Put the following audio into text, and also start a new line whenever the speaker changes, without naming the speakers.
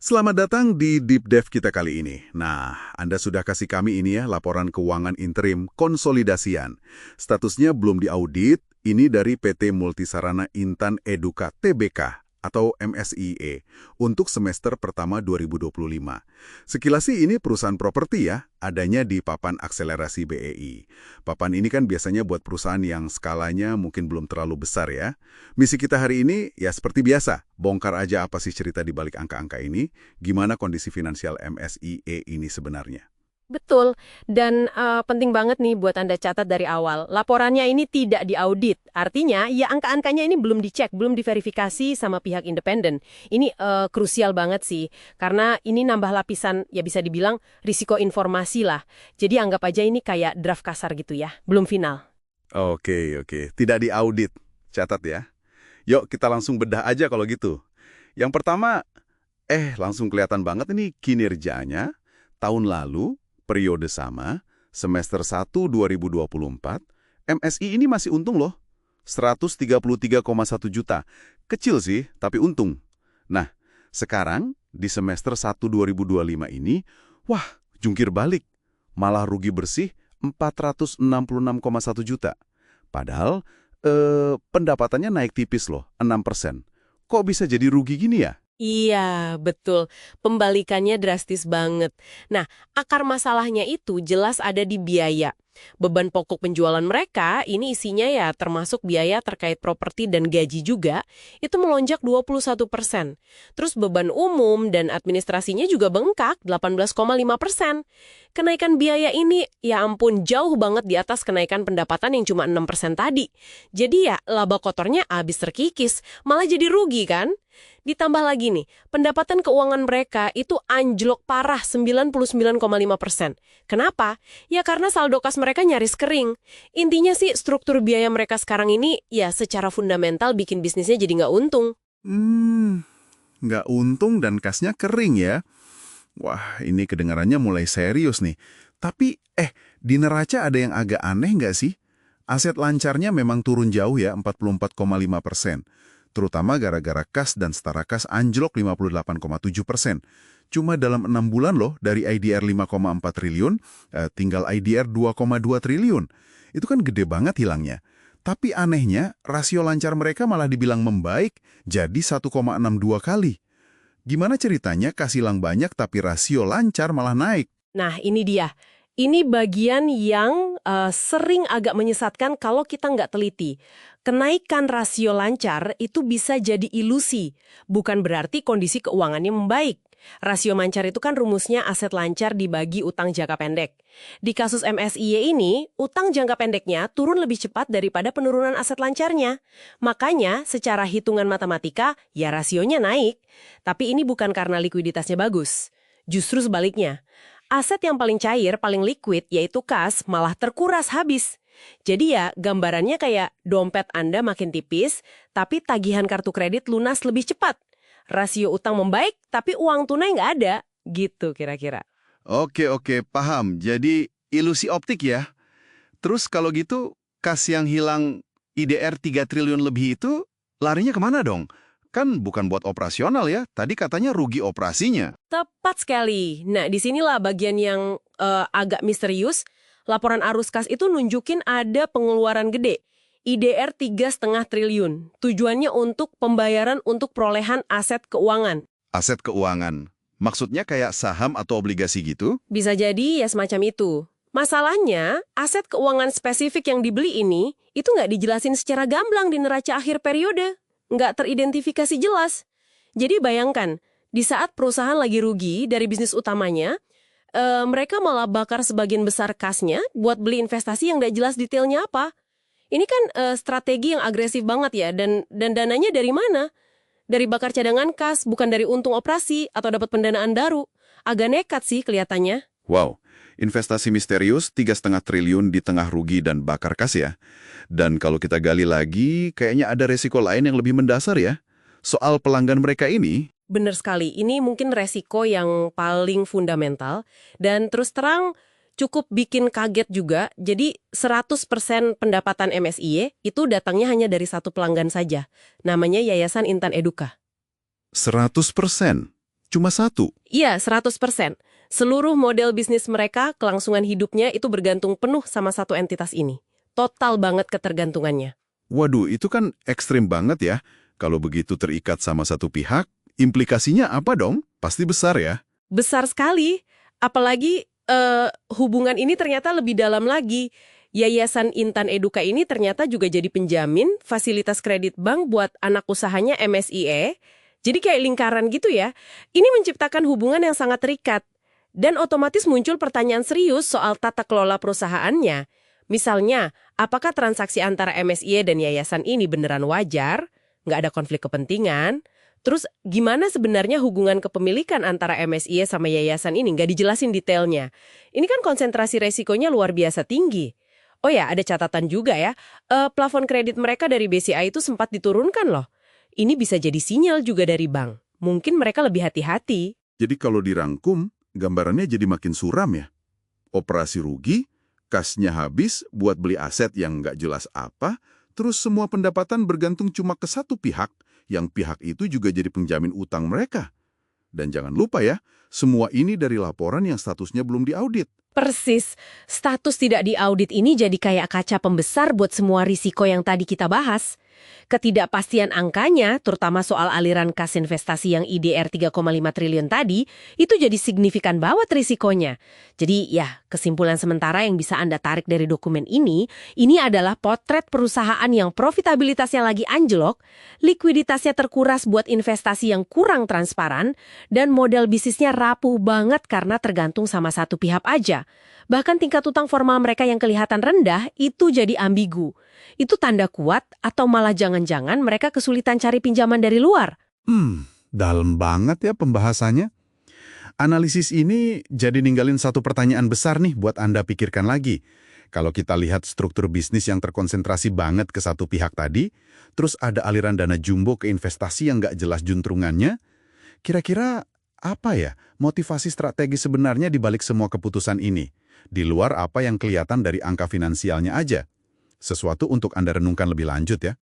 Selamat datang di Deep Dive kita kali ini. Nah, Anda sudah kasih kami ini ya, laporan keuangan interim konsolidasian. Statusnya belum diaudit, ini dari PT Multisarana Intan Eduka Tbk atau MSIE untuk semester pertama 2025. Sekilas sih ini perusahaan properti ya, adanya di Papan Akselerasi BEI. Papan ini kan biasanya buat perusahaan yang skalanya mungkin belum terlalu besar ya. Misi kita hari ini ya seperti biasa, bongkar aja apa sih cerita di balik angka-angka ini, gimana kondisi finansial MSIE ini sebenarnya.
Betul, dan penting banget nih buat Anda catat dari awal. Laporannya ini tidak diaudit, artinya ya angka-angkanya ini belum dicek, belum diverifikasi sama pihak independen. Ini krusial banget sih, karena ini nambah lapisan, ya bisa dibilang risiko informasi lah. Jadi anggap aja ini kayak draft kasar gitu ya, belum final.
Oke, tidak diaudit. Catat ya. Yuk kita langsung bedah aja kalau gitu. Yang pertama, langsung kelihatan banget ini kinerjanya tahun lalu, periode sama, semester 1 2024, MSI ini masih untung loh. 133,1 juta. Kecil sih, tapi untung. Nah, sekarang di semester 1 2025 ini, wah, jungkir balik. Malah rugi bersih 466,1 juta. Padahal, pendapatannya naik tipis loh, 6%. Kok bisa jadi rugi gini ya?
Iya, betul. Pembalikannya drastis banget. Nah, akar masalahnya itu jelas ada di biaya. Beban pokok penjualan mereka, ini isinya ya termasuk biaya terkait properti dan gaji juga, itu melonjak 21%. Terus beban umum dan administrasinya juga bengkak 18,5%. Kenaikan biaya ini, ya ampun, jauh banget di atas kenaikan pendapatan yang cuma 6% tadi. Jadi ya, laba kotornya habis terkikis, malah jadi rugi kan? Ditambah lagi nih, pendapatan keuangan mereka itu anjlok parah 99,5%. Kenapa? Ya karena saldo kas mereka nyaris kering. Intinya sih struktur biaya mereka sekarang ini ya secara fundamental bikin bisnisnya jadi nggak untung.
Nggak untung dan kasnya kering ya. Wah, ini kedengarannya mulai serius nih. Tapi, di neraca ada yang agak aneh nggak sih? Aset lancarnya memang turun jauh ya, 44,5%. Terutama gara-gara kas dan setara kas anjlok 58,7%. Cuma dalam 6 bulan loh, dari IDR 5,4 triliun, tinggal IDR 2,2 triliun. Itu kan gede banget hilangnya. Tapi anehnya, rasio lancar mereka malah dibilang membaik, jadi 1,62 kali. Gimana ceritanya kas hilang banyak tapi rasio lancar malah naik?
Nah, ini dia. Ini bagian yang sering agak menyesatkan kalau kita nggak teliti. Kenaikan rasio lancar itu bisa jadi ilusi, bukan berarti kondisi keuangannya membaik. Rasio lancar itu kan rumusnya aset lancar dibagi utang jangka pendek. Di kasus MSIY ini, utang jangka pendeknya turun lebih cepat daripada penurunan aset lancarnya. Makanya, secara hitungan matematika, ya rasionya naik. Tapi ini bukan karena likuiditasnya bagus. Justru sebaliknya. Aset yang paling cair, paling liquid, yaitu kas, malah terkuras habis. Jadi ya, gambarannya kayak dompet Anda makin tipis, tapi tagihan kartu kredit lunas lebih cepat. Rasio utang membaik, tapi uang tunai nggak ada. Gitu kira-kira.
Oke, paham. Jadi ilusi optik ya. Terus kalau gitu, kas yang hilang IDR 3 triliun lebih itu larinya kemana dong? Kan bukan buat operasional ya, tadi katanya rugi operasinya.
Tepat sekali. Nah, disinilah bagian yang agak misterius. Laporan arus kas itu nunjukin ada pengeluaran gede. IDR 3,5 triliun. Tujuannya untuk pembayaran untuk perolehan aset keuangan.
Aset keuangan. Maksudnya kayak saham atau obligasi gitu?
Bisa jadi ya semacam itu. Masalahnya, aset keuangan spesifik yang dibeli ini, itu nggak dijelasin secara gamblang di neraca akhir periode. Nggak teridentifikasi jelas. Jadi bayangkan, di saat perusahaan lagi rugi dari bisnis utamanya, mereka malah bakar sebagian besar kasnya buat beli investasi yang nggak jelas detailnya apa. Ini kan strategi yang agresif banget ya, dan dananya dari mana? Dari bakar cadangan kas, bukan dari untung operasi atau dapat pendanaan baru. Agak nekat sih kelihatannya.
Wow, investasi misterius 3,5 triliun di tengah rugi dan bakar kas ya. Dan kalau kita gali lagi, kayaknya ada resiko lain yang lebih mendasar ya. Soal pelanggan mereka ini.
Bener sekali, ini mungkin resiko yang paling fundamental. Dan terus terang, cukup bikin kaget juga. Jadi 100% pendapatan MSIY itu datangnya hanya dari satu pelanggan saja. Namanya Yayasan Intan Eduka.
100%? Cuma satu?
Iya, 100%. Seluruh model bisnis mereka, kelangsungan hidupnya itu bergantung penuh sama satu entitas ini. Total banget ketergantungannya.
Waduh, itu kan ekstrim banget ya. Kalau begitu terikat sama satu pihak, implikasinya apa dong? Pasti besar ya.
Besar sekali. Apalagi hubungan ini ternyata lebih dalam lagi. Yayasan Intan Eduka ini ternyata juga jadi penjamin fasilitas kredit bank buat anak usahanya MSIE. Jadi kayak lingkaran gitu ya. Ini menciptakan hubungan yang sangat terikat. Dan otomatis muncul pertanyaan serius soal tata kelola perusahaannya. Misalnya, apakah transaksi antara MSIE dan yayasan ini beneran wajar? Nggak ada konflik kepentingan? Terus gimana sebenarnya hubungan kepemilikan antara MSIE sama yayasan ini? Nggak dijelasin detailnya. Ini kan konsentrasi resikonya luar biasa tinggi. Oh ya, ada catatan juga ya. Plafon kredit mereka dari BCA itu sempat diturunkan loh. Ini bisa jadi sinyal juga dari bank. Mungkin mereka lebih hati-hati.
Jadi kalau dirangkum, gambarannya jadi makin suram ya. Operasi rugi, kasnya habis buat beli aset yang nggak jelas apa, terus semua pendapatan bergantung cuma ke satu pihak, yang pihak itu juga jadi penjamin utang mereka. Dan jangan lupa ya, semua ini dari laporan yang statusnya belum diaudit.
Persis, status tidak diaudit ini jadi kayak kaca pembesar buat semua risiko yang tadi kita bahas. Ketidakpastian angkanya, terutama soal aliran kas investasi yang IDR 3,5 triliun tadi, itu jadi signifikan banget risikonya. Jadi ya, kesimpulan sementara yang bisa Anda tarik dari dokumen ini adalah potret perusahaan yang profitabilitasnya lagi anjlok, likuiditasnya terkuras buat investasi yang kurang transparan, dan model bisnisnya rapuh banget karena tergantung sama satu pihak aja. Bahkan tingkat utang formal mereka yang kelihatan rendah itu jadi ambigu. Itu tanda kuat atau malah jangan-jangan mereka kesulitan cari pinjaman dari luar.
Dalam banget ya pembahasannya. Analisis ini jadi ninggalin satu pertanyaan besar nih buat Anda pikirkan lagi. Kalau kita lihat struktur bisnis yang terkonsentrasi banget ke satu pihak tadi, terus ada aliran dana jumbo ke investasi yang nggak jelas juntrungannya, kira-kira apa ya motivasi strategi sebenarnya di balik semua keputusan ini? Di luar apa yang kelihatan dari angka finansialnya aja. Sesuatu untuk Anda renungkan lebih lanjut ya.